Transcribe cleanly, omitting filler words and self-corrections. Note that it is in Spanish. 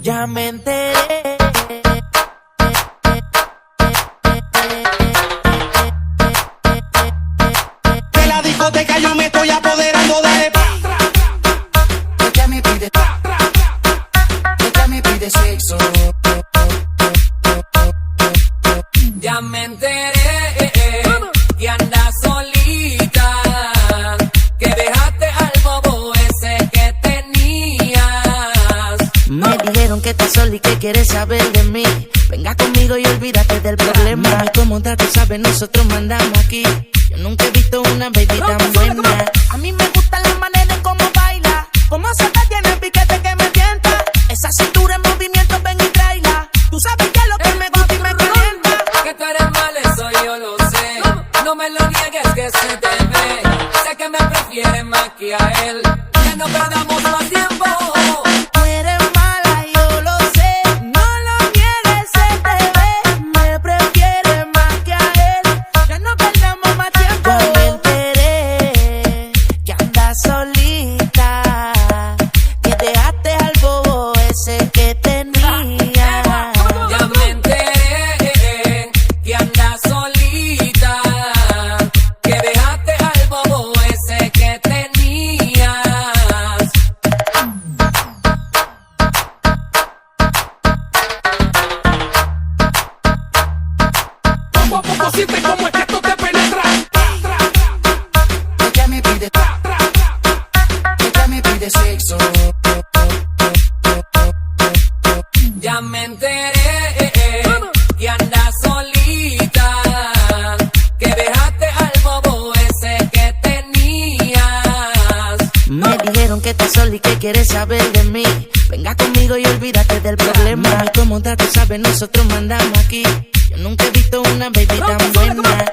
Ya me enteré. De la discoteca yo me estoy apoderando de. Ella me pide, ella me pide sexo. Ya me enteré que andas solita, que dejaste al bobo ese que tenías. Me dijeron que estás sola y que quieres saber de mí. Venga conmigo y olvídate del problema. Mami, como tú sabes, nosotros mandamos aquí. Yo nunca he visto una baby tan buena. A mí me gusta la manera en cómo baila, cómo se te tiene el piquete que me tienta. Esa cintura en movimiento, ven y tráela. Tú sabes que es lo que me gusta y me calienta. Que tú eres mal, eso yo lo sé. No me lo niegues que se te ve. Sé que me prefieres más que a él. Que no perdamos más tiempo. Tú eres mala, yo lo sé. No lo niegues, se te ve. Me prefieres más que a él. Ya no perdamos más tiempo. Ya me enteré que andas solita, que dejaste al bobo ese que tenía. Ya me enteré que andas solita, que dejaste al bobo ese que tenías. Poco a poco sientes como es que esto te penetra. Ella me pide, ella me pide sexo. Ya me enteré que andas solita, que dejaste al bobo ese que tenías. Me dijeron que estás sola y que quieres saber de mí. Venga conmigo y olvídate del problema. Mami, como tú sabes, nosotros mandamos aquí. Yo nunca he visto una baby tan buena.